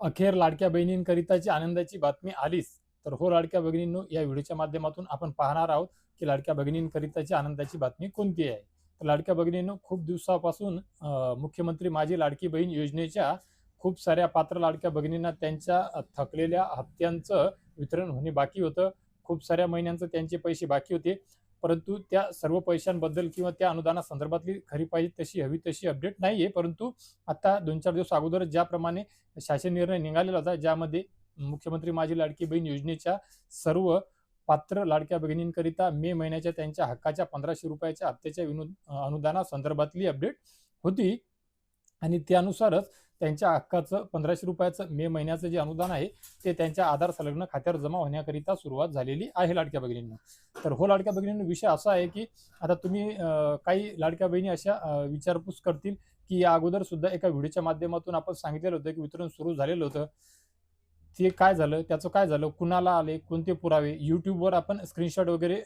अखेर लाडक्या बहिणींकरिताची आनंदाची बातमी आलीच. तर हो लाडक्या भगिनींनो, या व्हिडिओच्या माध्यमातून आपण पाहणार आहोत की लाडक्या भगिनींकरिताची आनंदाची बातमी कोणती आहे. तर लाडक्या भगिनींनो, खूप दिवसापासून मुख्यमंत्री माझी लाडकी बहीण योजनेच्या खूप साऱ्या पात्र लाडक्या भगिनींना त्यांच्या थकलेल्या हप्त्यांचं वितरण होणे बाकी होतं. खूप साऱ्या महिन्यांचे त्यांचे पैसे बाकी होते. परंतु त्या सर्व पैशांबद्दल किंवा त्या अनुदानासंदर्भातली खरी पाहिजे तशी हवी तशी अपडेट नाहीये. परंतु आता 2-4 दिवस अगोदर ज्याप्रमाणे शासन निर्णय निघालेला होता, ज्यामध्ये मुख्यमंत्री माझी लाडकी बहीण योजनेच्या सर्व पात्र लाडक्या भगिनींकरिता मे महिन्याच्या त्यांच्या हक्काच्या ₹1500 हप्त्याच्या अनुदानासंदर्भातली अपडेट होती. आणि त्यानुसारच त्यांच्या हक्काचं ₹1500 मे महिन्याचं जे अनुदान आहे ते त्यांच्या आधार संलग्न खात्यावर जमा होण्याकरिता सुरुवात झालेली आहे लाडक्या भगिनींना. तर हो लाडक्या भगिनींनो, विषय असा आहे की आता तुम्ही काही लाडक्या बहिणी अशा विचारपूस करतील की या अगोदर सुद्धा एका व्हिडिओच्या माध्यमातून आपण सांगितलेलं होतं की वितरण सुरू झालेलं होतं. ते काय झालं, त्याचं काय झालं, कुणाला आले, कोणते पुरावे. YouTubeवर आपण स्क्रीनशॉट वगैरे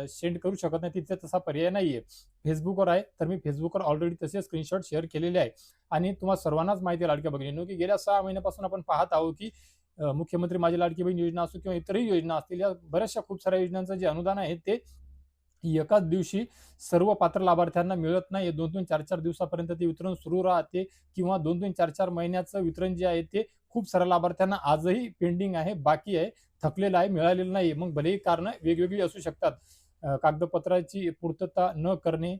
सेंड करू शकत नाही, तिथे तसा पर्याय नाहीये. Facebookवर आहे, तर मी Facebookवर ऑलरेडी तसे स्क्रीनशॉट शेअर केलेले आहे. आणि तुम्हाला सर्वांनाच माहिती आहे लाडक्या भगिनींनो, की गेल्या 6 महिन्यापासून आपण पाहत आहोत की मुख्यमंत्री माझी लाडकी बहीण योजना असो किंवा इतरही योजना असतील, या बऱ्याचशा खूप साऱ्या योजनांचं जे अनुदान आहे ते एकाच दिवशी सर्व पात्र लाभार्थ्यांना मिळत नाही. 2-2, 4-4 दिवसापर्यंत ते वितरण सुरू राहते किंवा 2-2, 4-4 महिन्याचं वितरण जे आहे ते खूप साऱ्या लाभार्थ्यांना आजही पेंडिंग आहे, बाकी आहे, थकलेलं आहे, मिळालेलं नाही. मग भलेही कारणं वेगवेगळी असू शकतात. कागदपत्राची पूर्तता न करणे,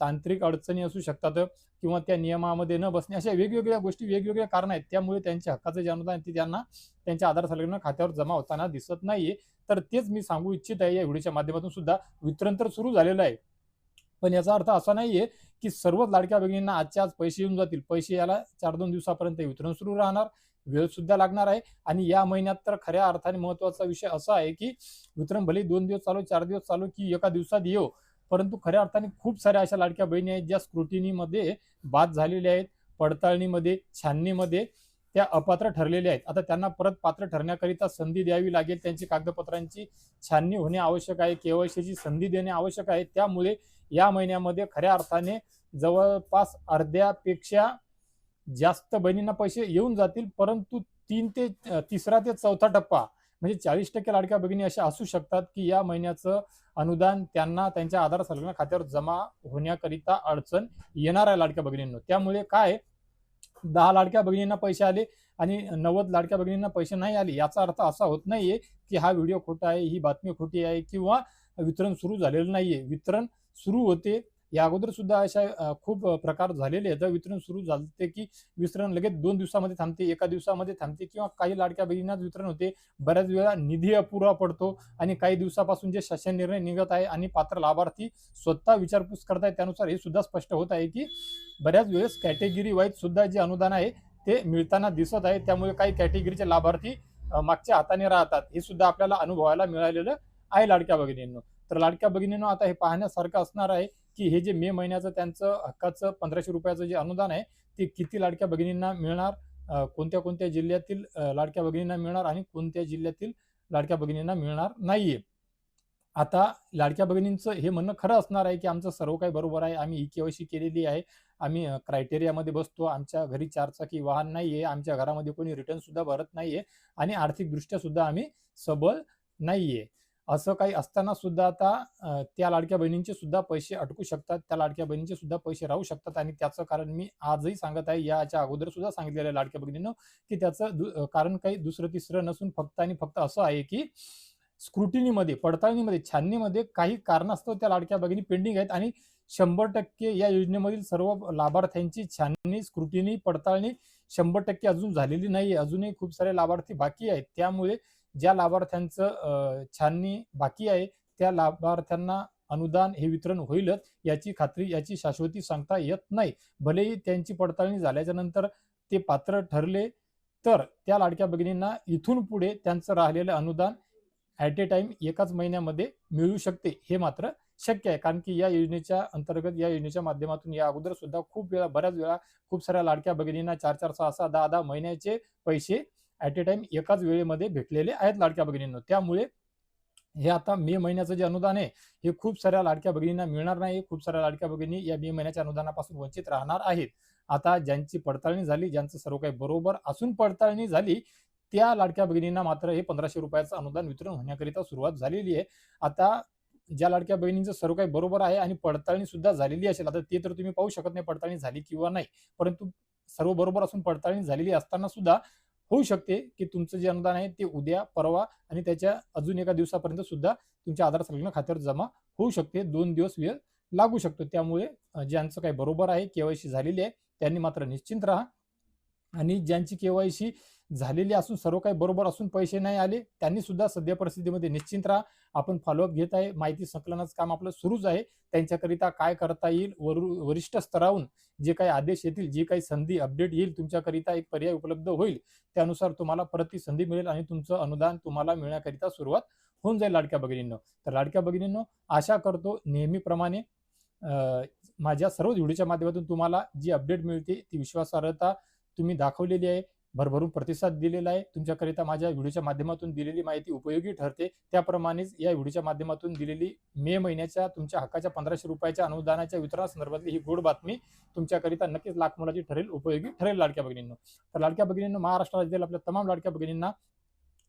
तांत्रिक अडचणी असू शकतात किंवा त्या नियमामध्ये न बसणे, अशा वेगवेगळ्या गोष्टी, वेगवेगळ्या कारणं आहेत. त्यामुळे त्यांच्या हक्काचं जे अनुदान आहे ते त्यांना त्यांच्या आधार संलग्न खात्यावर जमा होताना दिसत नाहीये. तर तेच मी सांगू इच्छित आहे या व्हिडिओच्या माध्यमातून सुद्धा. वितरण तर सुरू झालेलं आहे. पण याचा अर्थ असा नाहीये की सर्वच लाडक्या बहिणींना आजच्या आज पैसे येऊन जातील. पैसे यायला 4-2 दिवसापर्यंत वितरण सुरू राहणार. वेळ सुद्धा लागणार आहे. आणि या महिन्यात तर खऱ्या अर्थाने महत्त्वाचा विषय असा आहे की वितरण भले 2 दिवस चालू, 4 दिवस चालू की एका दिवसात येवो, परंतु खऱ्या अर्थाने खूप साऱ्या अशा लाडक्या बहिणी आहेत ज्या स्क्रुटिनीमध्ये बाद झालेल्या आहेत, पडताळणीमध्ये, छाननीमध्ये त्या अपात्र ठरलेल्या आहेत. आता त्यांना परत पात्र ठरण्याकरिता संधी द्यावी लागेल. त्यांची कागदपत्रांची छाननी होणे आवश्यक आहे. केवायसीची संधी देणे आवश्यक आहे. त्यामुळे या महिन्यामध्ये खऱ्या अर्थाने जवळपास अर्ध्यापेक्षा जास्त बहिणींना पैसे येऊन जातील. परंतु तिसरा ते चौथा टप्पा म्हणजे 40% लाडक्या भगिनी अशा असू शकतात की या महिन्याचं अनुदान त्यांना त्यांच्या आधार संलग्न खात्यावर जमा होण्याकरिता अडचण येणार आहे लाडक्या भगिनींनो. त्यामुळे काय, 10 लाडक्या भगिनींना पैसे आले आणि 90 लाडक्या भगिनींना पैसे नाही आले, याचा अर्थ असा होत नाहीये की हा व्हिडिओ खोटा आहे, ही बातमी खोटी आहे किंवा वितरण सुरू झालेलं नाहीये. वितरण सुरू होते. या अगोदर सुद्धा अशा खूप प्रकार झालेले आहेत. वितरण सुरू झाले की वितरण लगेच 2 दिवसामध्ये थांबते, एका दिवसामध्ये थांबते किंवा काही लाडक्या बहिणींनाच वितरण होते. बऱ्याच वेळा निधी अपुरा पडतो आणि काही दिवसापासून जे शासन निर्णय निघत आहे आणि पात्र लाभार्थी स्वतः विचारपूस करतायत, त्यानुसार हे सुद्धा स्पष्ट होत आहे की बऱ्याच वेळेस कॅटेगरी वाईज सुद्धा जे अनुदान आहे ते मिळताना दिसत आहे. त्यामुळे काही कॅटेगरीचे लाभार्थी मागच्या हाताने राहतात. हे सुद्धा आपल्याला अनुभवायला मिळालेलं आहे लाडक्या भगिनींनो. तर लाडक्या भगिनींनो, आता हे पाहण्यासारखं असणार आहे की हे जे मे महिन्याचं त्यांचं हक्काचं ₹1500 जे अनुदान आहे ते किती लाडक्या भगिनींना मिळणार, कोणत्या कोणत्या जिल्ह्यातील लाडक्या भगिनींना मिळणार आणि कोणत्या जिल्ह्यातील लाडक्या भगिनींना मिळणार नाहीये. आता लाडक्या भगिनींचं हे म्हणणं खरं असणार आहे की आमचं सर्व काही बरोबर आहे, आम्ही ई-केवायसी केलेली आहे, आम्ही क्रायटेरियामध्ये बसतो, आमच्या घरी 4 चाकी वाहन नाहीये, आमच्या घरामध्ये कोणी रिटर्न सुद्धा भरत नाहीये आणि आर्थिकदृष्ट्या सुद्धा आम्ही सबल नाहीये. असं काही असताना सुद्धा आता त्या लाडक्या बहिणींचे सुद्धा पैसे अटकू शकतात, त्या लाडक्या बहिणींचे सुद्धा पैसे राहू शकतात. आणि त्याचं कारण मी आजही सांगत आहे, याच्या अगोदर सुद्धा सांगितलेलं आहे लाडक्या भगिनींनो, की त्याचं कारण काही दुसरं तिसरं नसून फक्त आणि फक्त असं आहे की स्क्रुटिनीमध्ये, पडताळणीमध्ये, छाननीमध्ये काही कारणास्तव त्या लाडक्या भगिनी पेंडिंग आहेत आणि 100% या योजनेमधील सर्व लाभार्थ्यांची छाननी, स्क्रुटिनी, पडताळणी 100% अजून झालेली नाहीये. अजूनही खूप सारे लाभार्थी बाकी आहेत. त्यामुळे ज्या लाभार्थ्यांचं छाननी बाकी आहे त्या लाभार्थ्यांना अनुदान हे वितरण होईलच याची खात्री, याची शाश्वती सांगता येत नाही. भलेही त्यांची पडताळणी झाल्याच्या नंतर ते पात्र ठरले तर त्या लाडक्या भगिनींना इथून पुढे त्यांचं राहिलेलं अनुदान ॲट ए टाईम एकाच महिन्यामध्ये मिळू शकते. हे मात्र शक्य आहे. कारण की या योजनेच्या अंतर्गत, या योजनेच्या माध्यमातून या अगोदर सुद्धा खूप वेळा, बऱ्याच वेळा खूप साऱ्या लाडक्या भगिनींना 4-4, 6-6, 10-10 महिन्याचे पैसे ॲट ए टाईम एकाच वेळेमध्ये भेटलेले आहेत लाडक्या भगिनींनो. त्यामुळे हे आता मे महिन्याचं जे अनुदान आहे हे खूप साऱ्या लाडक्या भगिनींना मिळणार नाही. खूप साऱ्या लाडक्या भगिनी या मे महिन्याच्या अनुदानापासून वंचित राहणार आहेत. आता ज्यांची पडताळणी झाली, ज्यांचं सर्व काही बरोबर असून पडताळणी झाली, त्या लाडक्या भगिनींना मात्र हे 1500 रुपयाचं अनुदान वितरण होण्याकरिता सुरुवात झालेली आहे. आता ज्या लाडक्या बहिणींचं सर्व काही बरोबर आहे आणि पडताळणी सुद्धा झालेली असेल, आता ते तर तुम्ही पाहू शकत नाही पडताळणी झाली किंवा नाही, परंतु सर्व बरोबर असून पडताळणी झालेली असताना सुद्धा होऊ शकते की तुमचं जे अनुदान आहे ते उद्या, परवा आणि त्याच्या अजून एका दिवसापर्यंत सुद्धा तुमच्या आधार संलग्न खात्यावर जमा होऊ शकते. 2 दिवस वेळ लागू शकतो. त्यामुळे ज्यांचं काही बरोबर आहे, केवायसी झालेली आहे, त्यांनी मात्र निश्चिंत राहा. आणि ज्यांची केवायसी झालेली असून सर्व काही बरोबर असून पैसे नाही आले, त्यांनी सुद्धा सध्या परिस्थितीमध्ये निश्चिंत राहा. आपण फॉलोअप घेत आहे. माहिती संकलनाचं काम आपलं सुरूच आहे. त्यांच्याकरिता काय करता येईल, वरिष्ठ स्तरावरून जे काही आदेश येतील, जी काही संधी अपडेट येईल, तुमच्याकरिता एक पर्याय उपलब्ध होईल. त्यानुसार तुम्हाला परत ती संधी मिळेल आणि तुमचं अनुदान तुम्हाला मिळण्याकरिता सुरुवात होऊन जाईल लाडक्या भगिनींनो. तर लाडक्या भगिनींनो, आशा करतो नेहमीप्रमाणे माझ्या सर्व व्हिडिओच्या माध्यमातून तुम्हाला जी अपडेट मिळते ती विश्वासार्हता तुम्ही दाखवलेली आहे, भरभरून प्रतिसाद दिलेला आहे. तुमच्याकरिता माझ्या व्हिडिओच्या माध्यमातून दिलेली माहिती उपयोगी ठरते. त्याप्रमाणेच या व्हिडिओच्या माध्यमातून दिलेली मे महिन्याच्या तुमच्या हक्काच्या 1500 रुपयाच्या अनुदानाच्या वितरणासंदर्भातली ही गोड बातमी तुमच्याकरिता नक्कीच लाख मोलाची ठरेल, उपयोगी ठरेल लाडक्या भगिनींनो. तर लाडक्या भगिनींनो, महाराष्ट्र राज्यातील आपल्या तमाम लाडक्या भगिनींना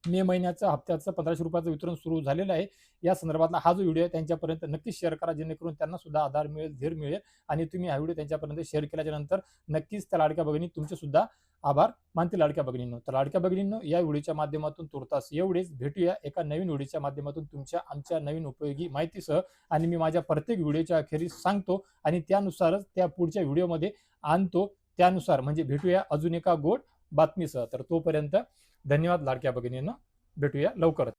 मे महिन्याचं हप्त्याचं 1500 रुपयाचं वितरण सुरू झालेलं आहे. या संदर्भातला हा जो व्हिडिओ आहे त्यांच्यापर्यंत नक्कीच शेअर करा, जेणेकरून त्यांना सुद्धा आधार मिळेल, धीर मिळेल आणि तुम्ही हा व्हिडिओ त्यांच्यापर्यंत शेअर केल्याच्या नंतर नक्कीच त्या लाडक्या भगिनी तुमचे सुद्धा आभार मानतील लाडक्या भगिनींनो. तर लाडक्या भगिनींनो, या व्हिडिओच्या माध्यमातून तुर्तास एवढेच. भेटूया एका नवीन व्हिडिओच्या माध्यमातून तुमच्या आमच्या नवीन उपयोगी माहितीसह. आणि मी माझ्या प्रत्येक व्हिडिओच्या अखेरीस सांगतो आणि त्यानुसारच त्या पुढच्या व्हिडिओमध्ये आणतो. त्यानुसार म्हणजे भेटूया अजून एका गोड बातमीसह. तर तोपर्यंत धन्यवाद लाडक्या भगिनींनो. भेटूया लवकरच.